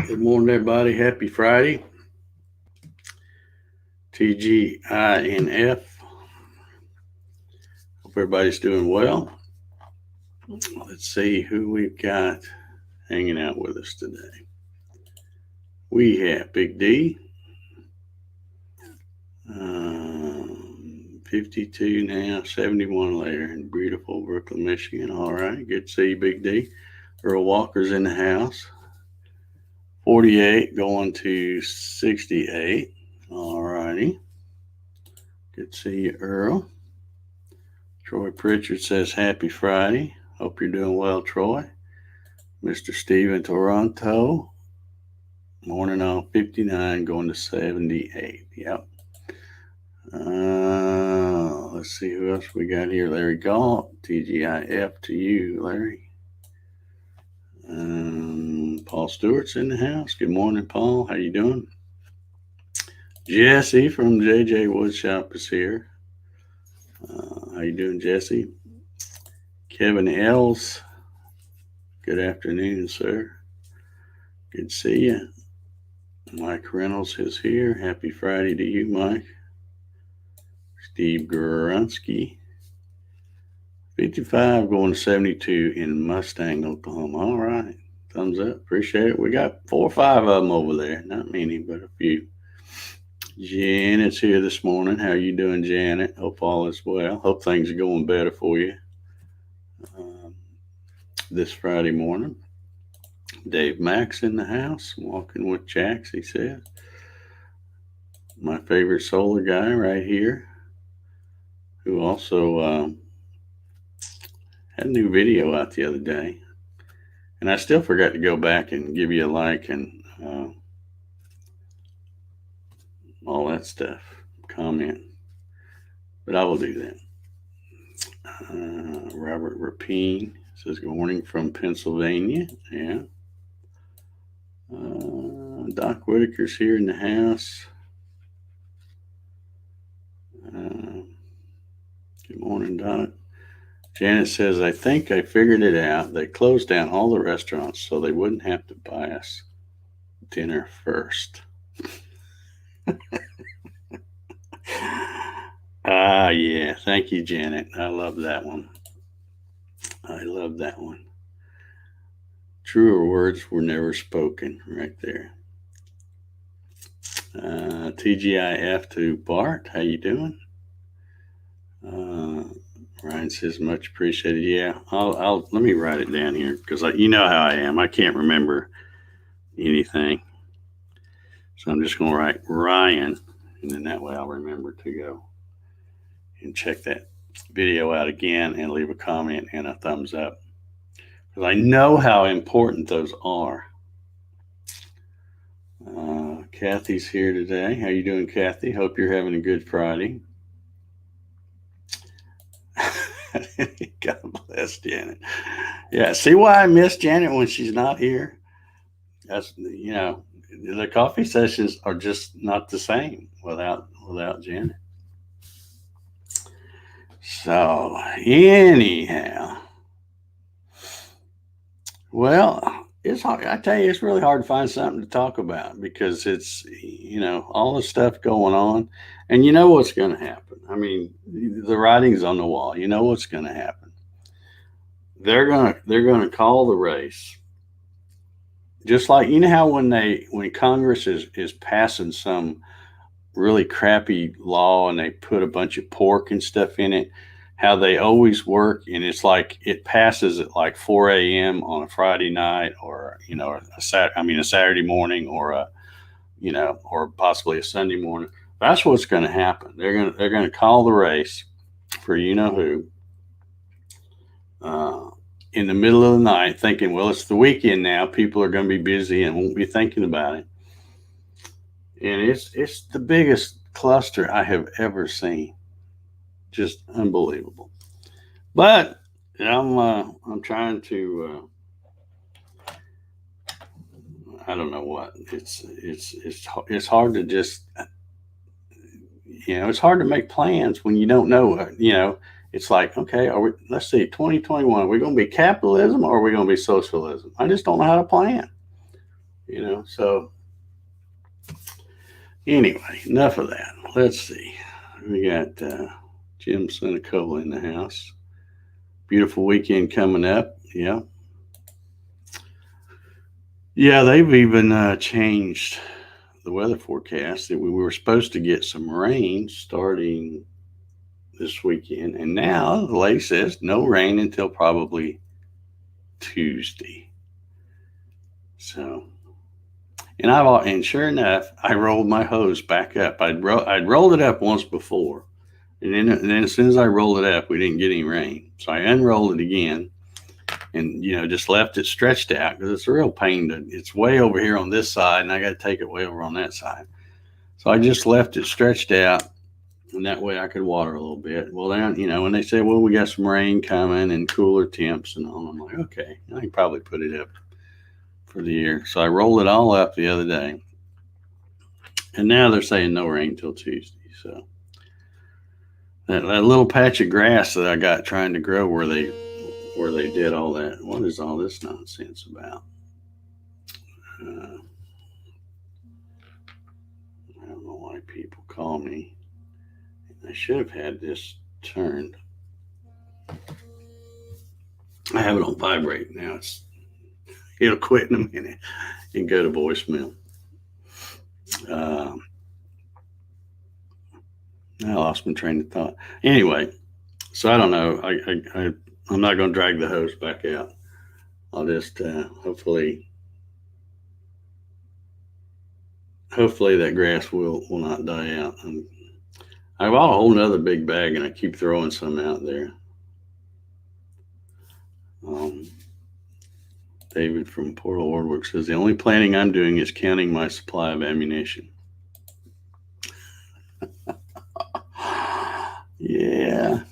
Good morning, everybody. Happy Friday. TGINF. Hope everybody's doing well. Let's see who we've got hanging out with us today. We have Big D. 52 now, 71 later in beautiful Brooklyn, Michigan. All right. Good to see you, Big D. Earl Walker's in the house. 48 going to 68. All righty. Good to see you, Earl. Troy Pritchard says happy Friday. Hope you're doing well, Troy. Mr. Steve in Taranto. Morning on 59 going to 78. Yep. Let's see who else we got here. Larry Gault. TGIF to you, Larry. Paul Stewart's in the house. Good morning, Paul. How you doing? Jesse from JJ Woodshop is here. How you doing, Jesse? Kevin Els. Good afternoon, sir. Good to see you. Mike Reynolds is here. Happy Friday to you, Mike. Steve Grunsky. 55 going to 72 in Mustang, Oklahoma. All right. Thumbs up. Appreciate it. We got 4 or 5 of them over there. Not many, but a few. Janet's here this morning. How you doing, Janet? Hope all is well. Hope things are going better for you this Friday morning. Dave Mack's in the house. Walking with Jacks, he said. My favorite solar guy right here, who also had a new video out the other day. And I still forgot to go back and give you a like and all that stuff, comment. But I will do that. Robert Rapine says, good morning from Pennsylvania. Yeah. Doc Whitaker's here in the house. Good morning, Doc. Janet says, I think I figured it out. They closed down all the restaurants so they wouldn't have to buy us dinner first. Yeah. Thank you, Janet. I love that one. Truer words were never spoken right there. TGIF to Bart. How you doing? Ryan says much appreciated. Yeah, I'll let me write it down here because you know how I am. I can't remember anything, so I'm just going to write Ryan, and then that way I'll remember to go and check that video out again and leave a comment and a thumbs up because I know how important those are. Kathy's here today. How you doing, Kathy? Hope you're having a good Friday. God bless Janet. Yeah, see why I miss Janet when she's not here? That's, the coffee sessions are just not the same without Janet. So anyhow, well, it's hard. I tell you, it's really hard to find something to talk about because it's, all the stuff going on, and you know what's going to happen. I mean, the writing's on the wall. You know what's going to happen. They're going to call the race. Just like, how when Congress is passing some really crappy law and they put a bunch of pork and stuff in it, how they always work, and it's like it passes at like 4 a.m. on a Friday night, or a Saturday morning, or or possibly a Sunday morning. That's what's going to happen. They're going to call the race for who in the middle of the night thinking, well, it's the weekend now. People are going to be busy and won't be thinking about it. And it's the biggest cluster I have ever seen. Just unbelievable. But I'm trying to I don't know what it's hard to just it's hard to make plans when you don't know. It's like, okay, let's see, 2021, are we going to be capitalism or are we going to be socialism? I just don't know how to plan. So anyway, enough of that. Let's see. We got Jim Senecola in the house. Beautiful weekend coming up. Yeah. Yeah, they've even changed the weather forecast. That we were supposed to get some rain starting this weekend, and now the lady says no rain until probably Tuesday. So, and sure enough, I rolled my hose back up. I'd rolled it up once before, and then as soon as I rolled it up, we didn't get any rain. So I unrolled it again, and just left it stretched out because it's a real pain. It's way over here on this side, and I got to take it way over on that side. So I just left it stretched out, and that way I could water a little bit. Well, then when they say, well, we got some rain coming and cooler temps and all, I'm like, okay, I can probably put it up for the year. So I rolled it all up the other day, and now they're saying no rain till Tuesday. So that little patch of grass that I got trying to grow where they did all that. What is all this nonsense about? I don't know why people call me. I should have had this turned. I have it on vibrate now. It'll quit in a minute and go to voicemail. I lost my train of thought. Anyway, so I don't know. I'm not going to drag the hose back out. I'll just hopefully that grass will not die out. I bought a whole nother big bag and I keep throwing some out there. David from Portal Woodworks says the only planning I'm doing is counting my supply of ammunition. Yeah,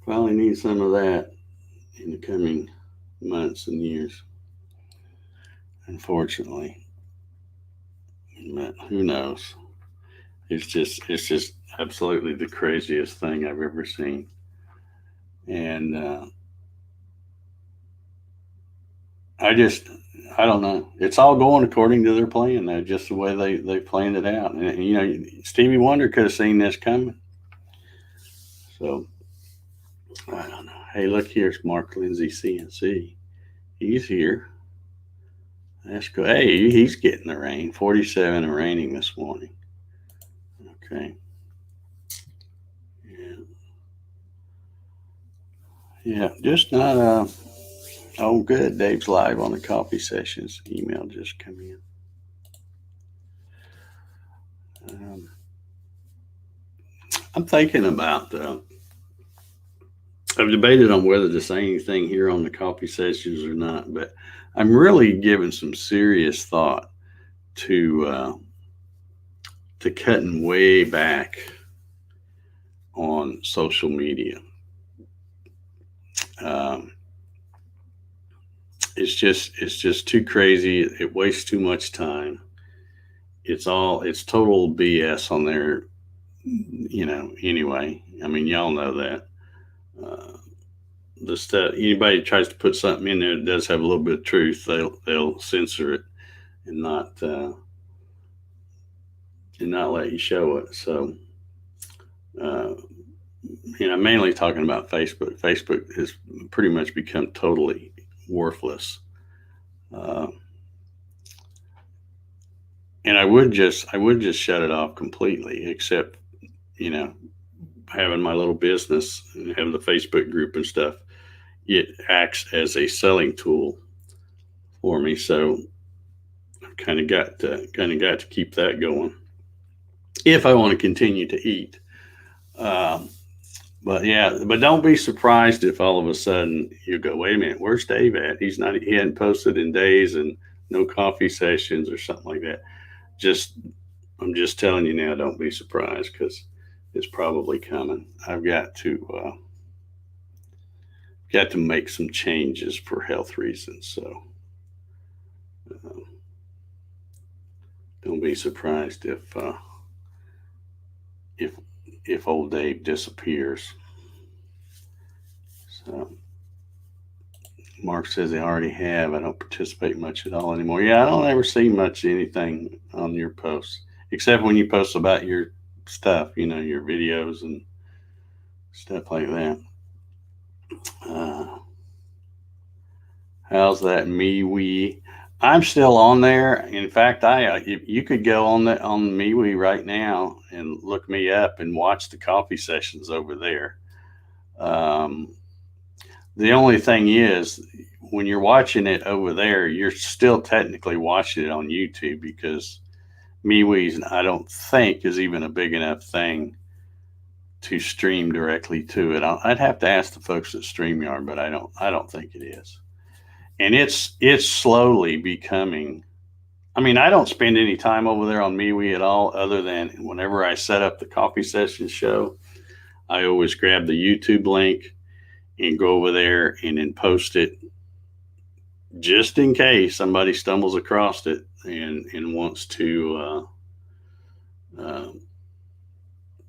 probably need some of that in the coming months and years, unfortunately. But who knows? It's just absolutely the craziest thing I've ever seen. And I don't know. It's all going according to their plan. That's just the way they planned it out. And Stevie Wonder could have seen this coming. So I don't know. Hey, look, here's Mark Lindsay CNC. He's here. That's good. Hey, he's getting the rain. 47 and raining this morning. Okay. Yeah, just not oh, good. Dave's live on the coffee sessions. Email just come in. I'm thinking about I've debated on whether to say anything here on the coffee sessions or not, but I'm really giving some serious thought to cutting way back on social media. It's just too crazy. It wastes too much time. It's total BS on there, anyway. I mean, y'all know that. The stuff, anybody tries to put something in there that does have a little bit of truth, they'll censor it and not let you show it. So, mainly talking about Facebook. Facebook has pretty much become totally worthless. And I would just shut it off completely, except, having my little business and having the Facebook group and stuff. It acts as a selling tool for me. So I've kind of got to keep that going if I want to continue to eat. But yeah, but don't be surprised if all of a sudden you go, wait a minute, where's Dave at? He hadn't posted in days and no coffee sessions or something like that. Just, I'm just telling you now, don't be surprised because it's probably coming. I've got to make some changes for health reasons. So uh, don't be surprised if if old Dave disappears. So Mark says they already have. I don't participate much at all anymore. Yeah, I don't ever see much anything on your posts except when you post about your stuff, your videos and stuff like that. Uh, how's that MeWe? I'm still on there. In fact, if you could go on MeWe right now and look me up and watch the coffee sessions over there. Um, the only thing is, when you're watching it over there, you're still technically watching it on YouTube because MeWe's, I don't think, is even a big enough thing to stream directly to it. I'd have to ask the folks at StreamYard, but I don't think it is. And it's slowly becoming. I mean, I don't spend any time over there on MeWe at all, other than whenever I set up the coffee session show, I always grab the YouTube link and go over there and then post it just in case somebody stumbles across it and wants to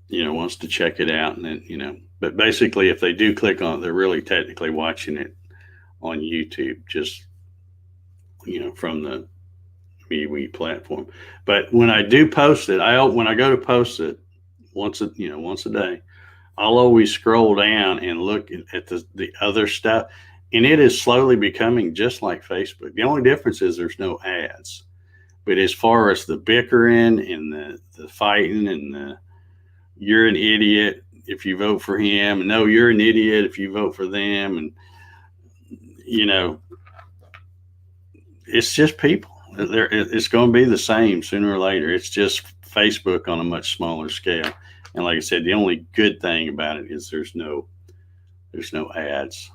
wants to check it out. And then but basically if they do click on it, they're really technically watching it on YouTube, just from the MeWe platform. But when I do post it, when I go to post it once a day, I'll always scroll down and look at the other stuff, and it is slowly becoming just like Facebook. The only difference is there's no ads. But as far as the bickering and the fighting and you're an idiot if you vote for him, and no, you're an idiot if you vote for them, and it's just people. It's going to be the same sooner or later. It's just Facebook on a much smaller scale. And like I said, the only good thing about it is there's no ads.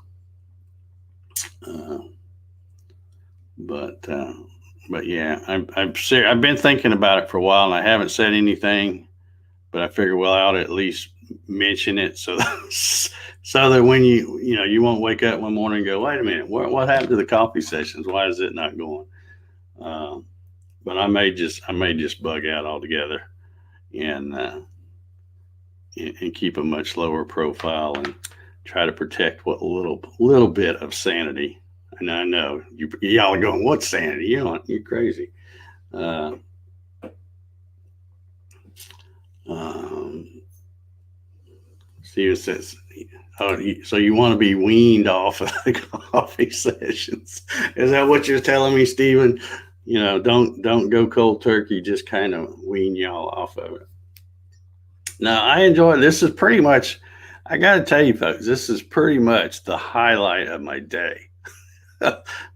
But yeah, I've been thinking about it for a while, and I haven't said anything. But I figure, well, I ought to at least mention it so that when you won't wake up one morning and go, wait a minute, what happened to the coffee sessions? Why is it not going? But I may just bug out altogether and keep a much lower profile and try to protect what little bit of sanity. And I know y'all are going, what's sanity? You're crazy. Steven says, oh, so you want to be weaned off of the coffee sessions? Is that what you're telling me, Steven? Don't go cold turkey, just kind of wean y'all off of it. Now, I enjoy it. This is pretty much, I got to tell you, folks, this is pretty much the highlight of my day.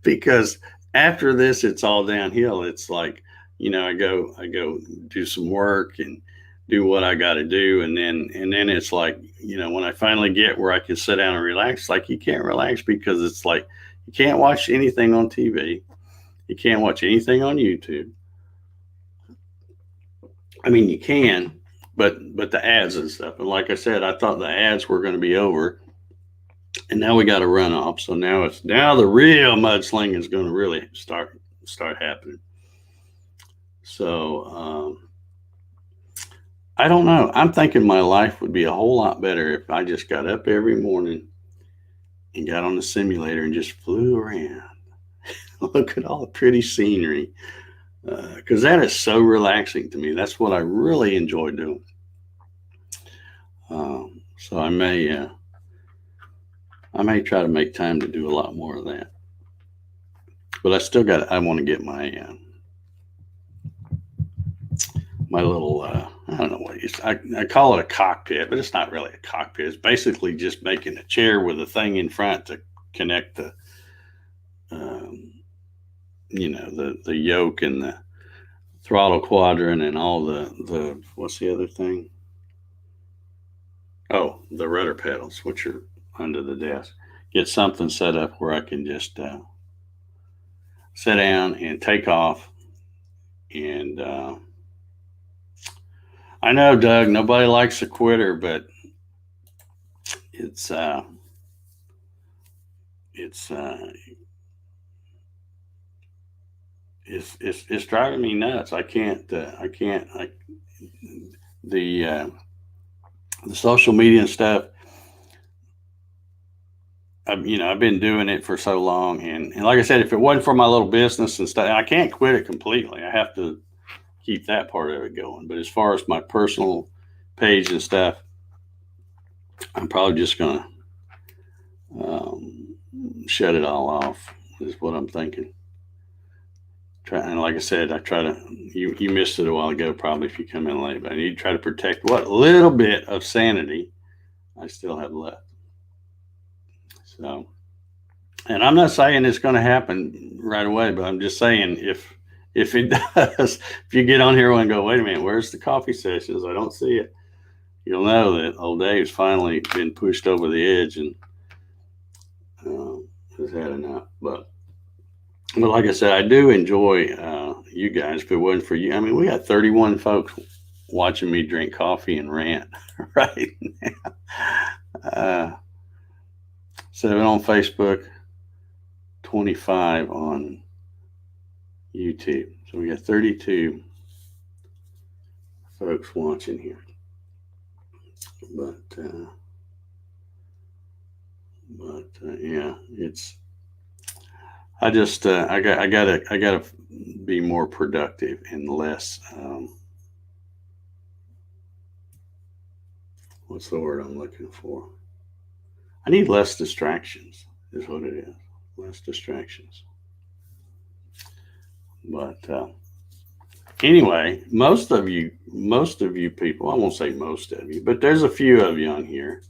Because after this, it's all downhill. It's like, I go do some work and do what I got to do. And then it's like, when I finally get where I can sit down and relax, it's like you can't relax because it's like you can't watch anything on TV. You can't watch anything on YouTube. I mean, you can, but the ads and stuff. And like I said, I thought the ads were going to be over, and now we got a runoff. So now the real mudslinging is going to really start happening. So I don't know. I'm thinking my life would be a whole lot better if I just got up every morning and got on the simulator and just flew around. Look at all the pretty scenery, because that is so relaxing to me. That's what I really enjoy doing. So I may try to make time to do a lot more of that. But I want to get my little, I don't know what it is. I call it a cockpit, but it's not really a cockpit. It's basically just making a chair with a thing in front to connect the yoke and the throttle quadrant and all the what's the other thing? Oh, the rudder pedals, which are under the desk. Get something set up where I can just sit down and take off. And I know, Doug, nobody likes a quitter, but it's uh, it's uh, it's driving me nuts. I can't the uh, the social media and stuff. I've been doing it for so long, and like I said, if it wasn't for my little business and stuff, I can't quit it completely. I have to keep that part of it going. But as far as my personal page and stuff, I'm probably just gonna um, shut it all off. Is what I'm thinking. And like I said, I try to. You missed it a while ago, probably if you come in late. But I need to try to protect what little bit of sanity I still have left. So, and I'm not saying it's going to happen right away, but I'm just saying if it does, if you get on here and go, wait a minute, where's the coffee sessions? I don't see it. You'll know that old Dave's finally been pushed over the edge and has had enough. But like I said, I do enjoy you guys. If it wasn't for you, I mean, we got 31 folks watching me drink coffee and rant right now. 7 on Facebook, 25 on YouTube. So we got 32 folks watching here. But yeah, it's. I just I gotta be more productive and less. What's the word I'm looking for? I need less distractions. Is what it is. Less distractions. But anyway, most of you people, I won't say most of you, but there's a few of you on here.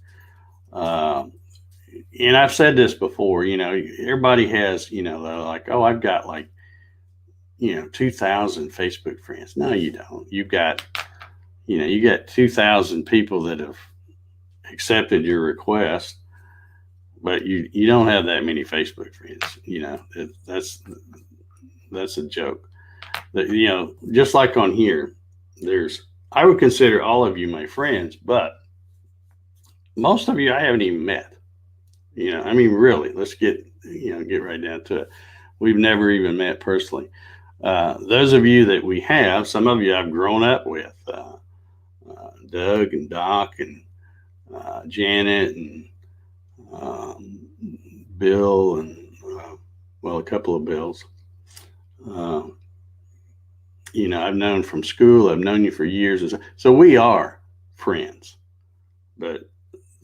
And I've said this before, everybody has, like, oh, I've got like, 2,000 Facebook friends. No, you don't. You got 2,000 people that have accepted your request, but you don't have that many Facebook friends. That's a joke. Just like on here, I would consider all of you my friends, but most of you I haven't even met. I mean, really, let's get right down to it. We've never even met personally. Those of you that we have, some of you I've grown up with, Doug and Doc and Janet and Bill and a couple of Bills. I've known from school. I've known you for years, so we are friends. But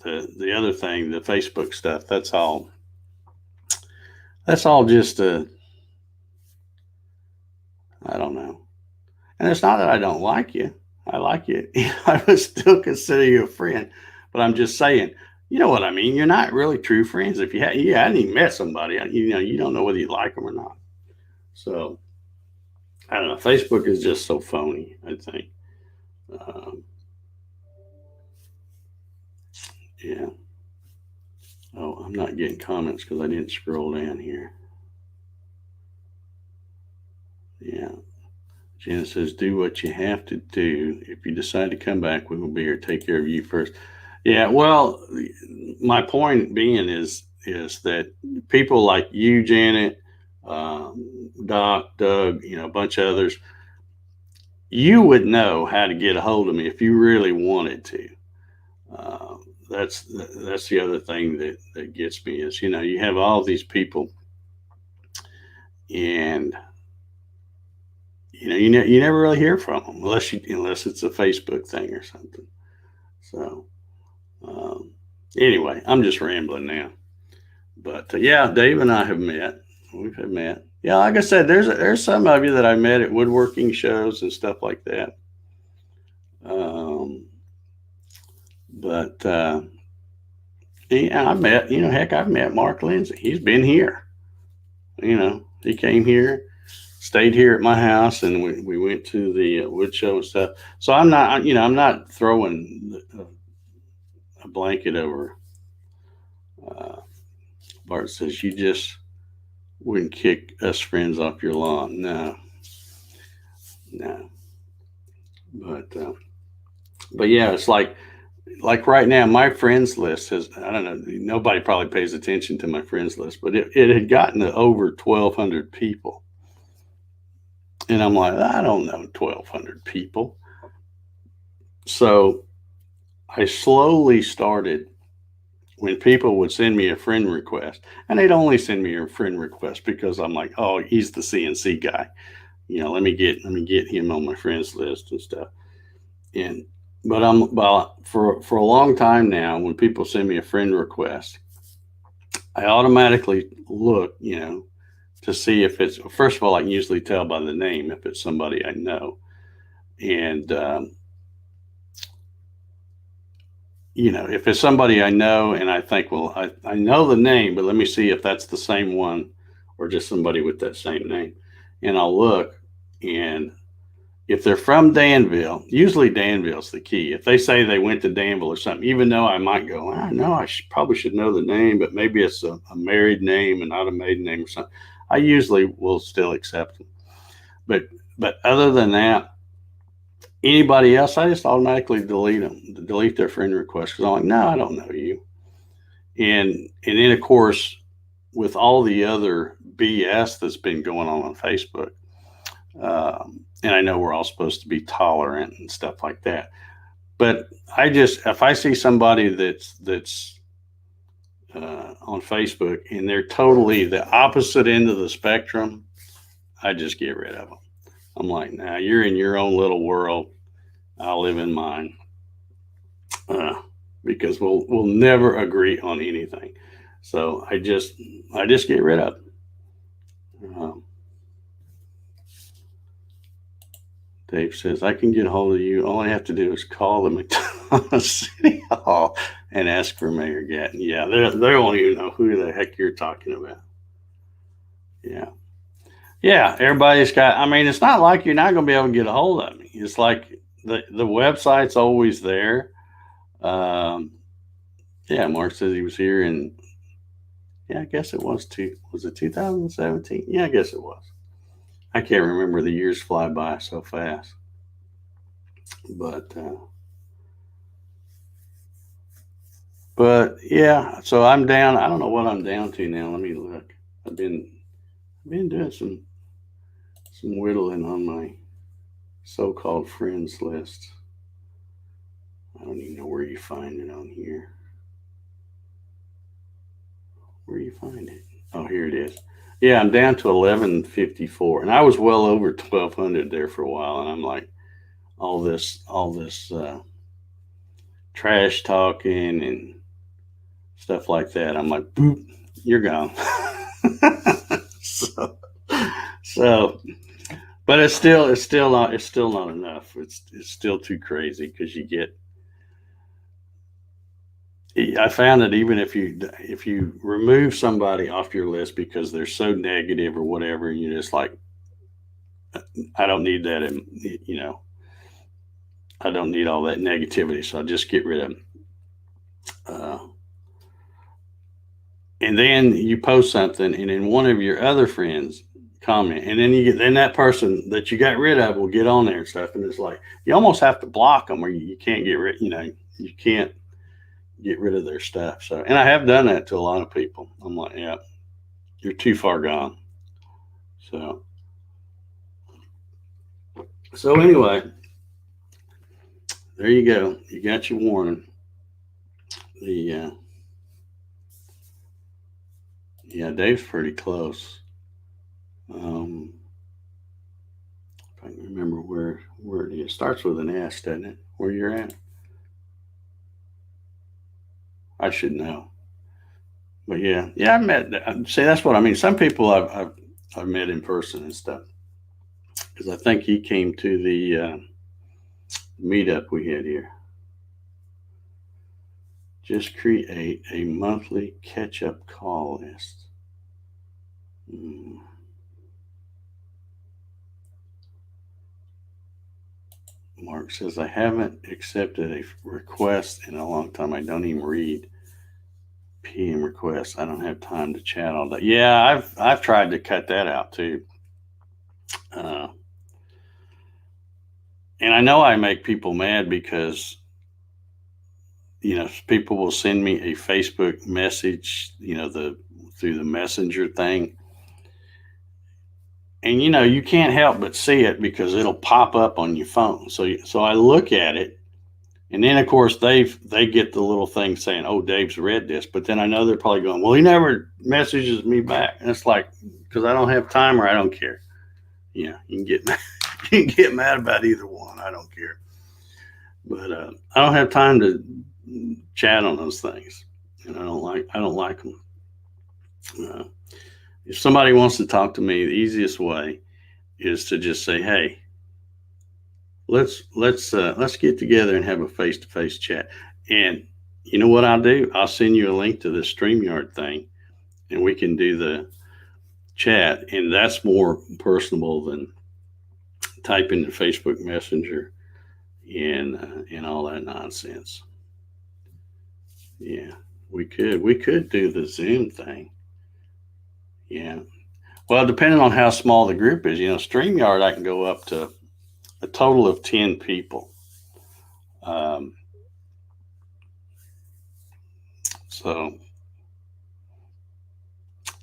the other thing, the Facebook stuff, that's all just I don't know. And it's not that I don't like you. I like you. I would still consider you a friend. But I'm just saying, you know what I mean? You're not really true friends. If you hadn't even met somebody, you don't know whether you like them or not. So I don't know. Facebook is just so phony, I think. Yeah. Oh, I'm not getting comments because I didn't scroll down here. Yeah. Jen says, do what you have to do. If you decide to come back, we will be here to take care of you first. Yeah, well, my point being is that people like you, Janet, Doc, Doug, a bunch of others, you would know how to get a hold of me if you really wanted to. That's the other thing that gets me is, you have all these people and you never really hear from them unless it's a Facebook thing or something. So anyway, I'm just rambling now. But yeah, Dave and I have met. We've met. Yeah, like I said, there's some of you that I met at woodworking shows and stuff like that. But yeah, I met, heck, I've met Mark Lindsay. He's been here. He came here, stayed here at my house, and we went to the wood show and stuff. So I'm not throwing a blanket over. Bart says, you just wouldn't kick us friends off your lawn. No. But yeah, it's like right now, my friends list has, I don't know, nobody probably pays attention to my friends list, but it had gotten to over 1,200 people. And I'm like, I don't know 1,200 people. So I slowly started, when people would send me a friend request, and they'd only send me a friend request because I'm like, oh, he's the CNC guy. Let me get him on my friends list and stuff. But for a long time now, when people send me a friend request, I automatically look, to see if it's, first of all, I can usually tell by the name if it's somebody I know. And, if it's somebody I know and I think, well, I know the name, but let me see if that's the same one or just somebody with that same name. And I'll look, and if they're from Danville, usually Danville's the key. If they say they went to Danville or something, even though I might go, I know I probably should know the name, but maybe it's a married name and not a maiden name or something, I usually will still accept them. But other than that, anybody else, I just automatically delete their friend request, because I'm like, no, I don't know you. And then, of course, with all the other BS that's been going on Facebook, and I know we're all supposed to be tolerant and stuff like that, but if I see somebody that's on Facebook and they're totally the opposite end of the spectrum, I just get rid of them. I'm like, nah, you're in your own little world. I'll live in mine, because we'll never agree on anything. So I just get rid of them. Dave says, I can get a hold of you. All I have to do is call the McDonald's City Hall and ask for Mayor Gatton. Yeah, they won't even know who the heck you're talking about. Yeah. Yeah, everybody's got, I mean, it's not like you're not going to be able to get a hold of me. It's like the website's always there. Yeah, Mark says he was here in, I guess it was it 2017? Yeah, I guess it was. I can't remember, the years fly by so fast. But yeah, so I'm down. I don't know what I'm down to now. Let me look. I've been doing some whittling on my so-called friends list. I don't even know where you find it on here. Where do you find it? Oh, here it is. Yeah, I'm down to 1154, and I was well over 1,200 there for a while. And I'm like, all this trash talking and stuff like that. I'm like, boop, you're gone. so, but it's still not enough. It's still too crazy, because I found that even if you remove somebody off your list because they're so negative or whatever, and you're just like, I don't need that, I don't need all that negativity, so I'll just get rid of them. And then you post something, and then one of your other friends comment, and then that person that you got rid of will get on there and stuff, and it's like you almost have to block them, or you can't get rid. You can't get rid of their stuff. So, and I have done that to a lot of people. I'm like, yeah, you're too far gone. So anyway, there you go. You got your warning. Yeah, Dave's pretty close. If I can remember where it starts with an S, doesn't it? Where you're at? I should know. But yeah, I met. See, that's what I mean. Some people I've met in person and stuff, because I think he came to the meetup we had here. Just create a monthly catch-up call list. Mark says, I haven't accepted a request in a long time. I don't even read PM requests. I don't have time to chat all day. Yeah, I've tried to cut that out too. Uh, and I know I make people mad because, people will send me a Facebook message, through the messenger thing. And you can't help but see it because it'll pop up on your phone. So I look at it, and then of course they get the little thing saying, "Oh, Dave's read this," but then I know they're probably going, "Well, he never messages me back," and it's like, because I don't have time or I don't care. You can get you can get mad about either one. I don't care, but I don't have time to chat on those things, and I don't like them. If somebody wants to talk to me, the easiest way is to just say, "Hey, let's get together and have a face-to-face chat." And you know what I'll do? I'll send you a link to the StreamYard thing, and we can do the chat. And that's more personable than typing the Facebook Messenger and all that nonsense. Yeah, we could do the Zoom thing. Yeah. Well, depending on how small the group is, StreamYard, I can go up to a total of 10 people. So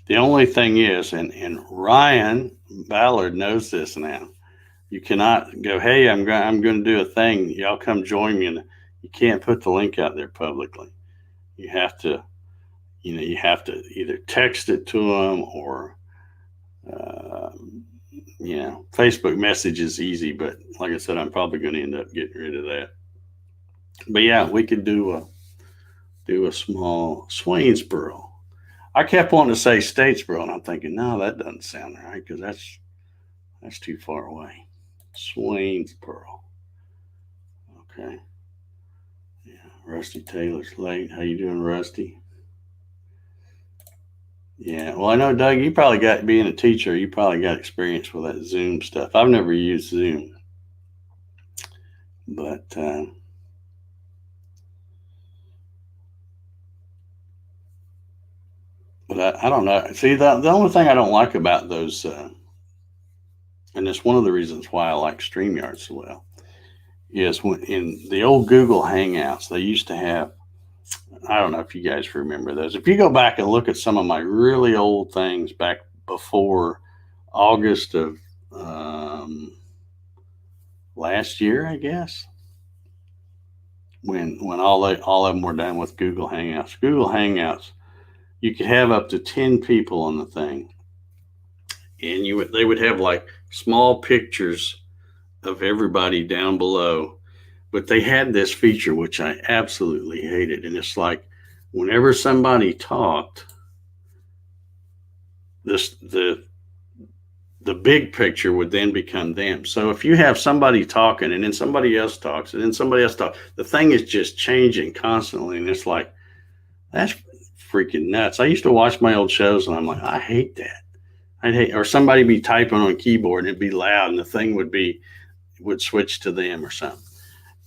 the only thing is, and Ryan Ballard knows this now, you cannot go, "Hey, I'm going to do a thing. Y'all come join me." And you can't put the link out there publicly. You have to, either text it to them or, Facebook message is easy. But like I said, I'm probably going to end up getting rid of that. But yeah, we could do a small Swainsboro. I kept wanting to say Statesboro, and I'm thinking, no, that doesn't sound right because that's too far away. Swainsboro. Okay. Yeah, Rusty Taylor's late. How you doing, Rusty? Yeah. Well, I know, Doug, you probably got, being a teacher, you probably got experience with that Zoom stuff. I've never used Zoom, but I don't know. See, the only thing I don't like about those, and it's one of the reasons why I like StreamYard so well, is when in the old Google Hangouts, they used to have, I don't know if you guys remember those. If you go back and look at some of my really old things back before August of last year, I guess, when all of them were done with Google Hangouts. Google Hangouts, you could have up to 10 people on the thing, and they would have like small pictures of everybody down below, but they had this feature which I absolutely hated, and it's like whenever somebody talked, the big picture would then become them. So if you have somebody talking and then somebody else talks and then somebody else talks, the thing is just changing constantly, and it's like, that's freaking nuts. I used to watch my old shows and I'm like, I hate that. Or somebody be typing on a keyboard and it'd be loud and the thing would switch to them or something.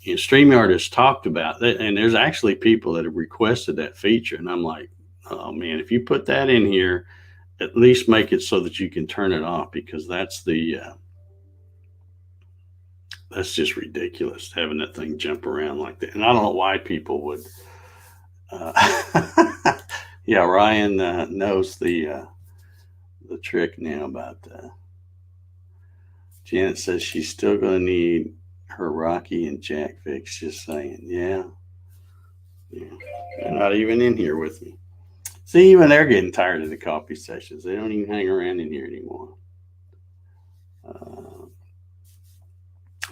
And StreamYard has talked about that, and there's actually people that have requested that feature, and I'm like, oh man, if you put that in here, at least make it so that you can turn it off, because that's just ridiculous, having that thing jump around like that. And I don't know why people would. Yeah, Ryan knows the trick now about. Janet says she's still going to need her Rocky and Jack fix. Just saying, yeah. They're not even in here with me. See, even they're getting tired of the coffee sessions. They don't even hang around in here anymore.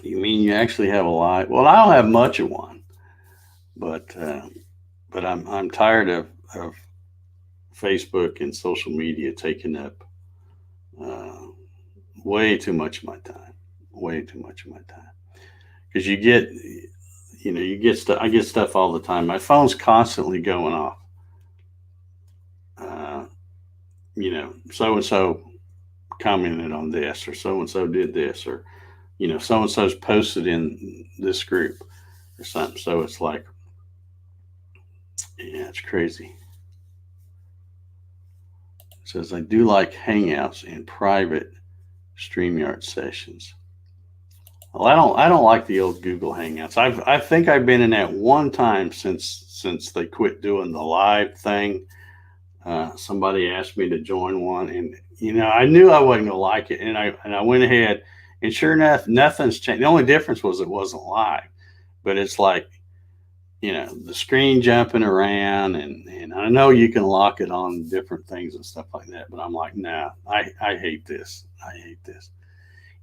You mean you actually have a live? Well, I don't have much of one, but I'm tired of Facebook and social media taking up way too much of my time. Way too much of my time, because you get stuff. I get stuff all the time. My phone's constantly going off. So and so commented on this, or so and so did this, or so and so's posted in this group or something. So it's like, yeah, it's crazy. It says I do like hangouts and private StreamYard sessions. Well, I don't like the old Google Hangouts. I think I've been in that one time since they quit doing the live thing. Somebody asked me to join one, and I knew I wasn't gonna like it, and I went ahead, and sure enough, nothing's changed. The only difference was it wasn't live, but it's like the screen jumping around, and I know you can lock it on different things and stuff like that, but I'm like, nah, I hate this. I hate this.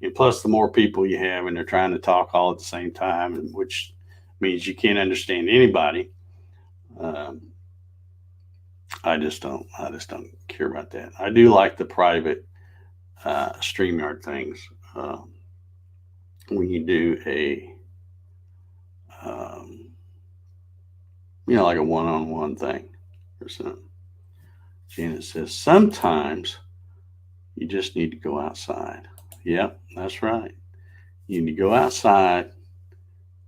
And plus, the more people you have, and they're trying to talk all at the same time, which means you can't understand anybody. Um, I just don't. I just don't care about that. I do like the private StreamYard things. When you do um, like a one-on-one thing or something. Janet says sometimes you just need to go outside. Yep, that's right. You need to go outside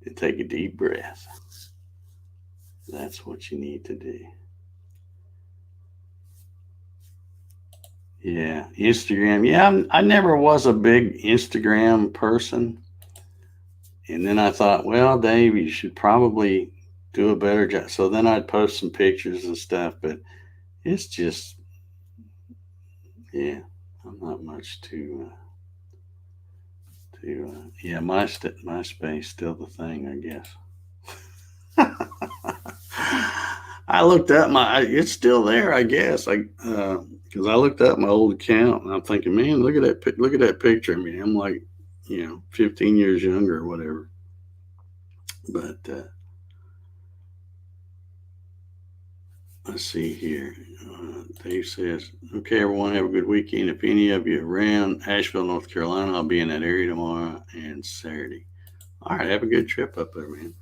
and take a deep breath. That's what you need to do. Yeah, Instagram. Yeah, I never was a big Instagram person. And then I thought, well, Dave, you should probably do a better job. So then I'd post some pictures and stuff, but it's just, yeah, I'm not much yeah, MySpace still the thing, I guess. I looked up it's still there, I guess. Because I looked up my old account and I'm thinking, man, look at that picture of me. I'm like, 15 years younger or whatever. But let's see here. Dave says, okay, everyone, have a good weekend. If any of you around Asheville, North Carolina, I'll be in that area tomorrow and Saturday. All right, have a good trip up there, man.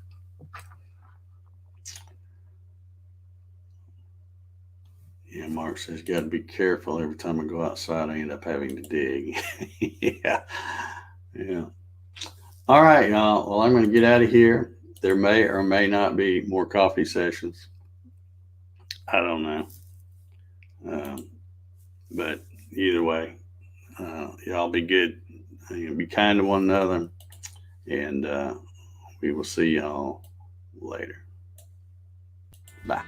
Yeah, Mark says, got to be careful. Every time I go outside, I end up having to dig. Yeah. Yeah. All right, y'all. Well, I'm going to get out of here. There may or may not be more coffee sessions. I don't know. But either way, y'all be good. Be kind to one another. And we will see y'all later. Bye.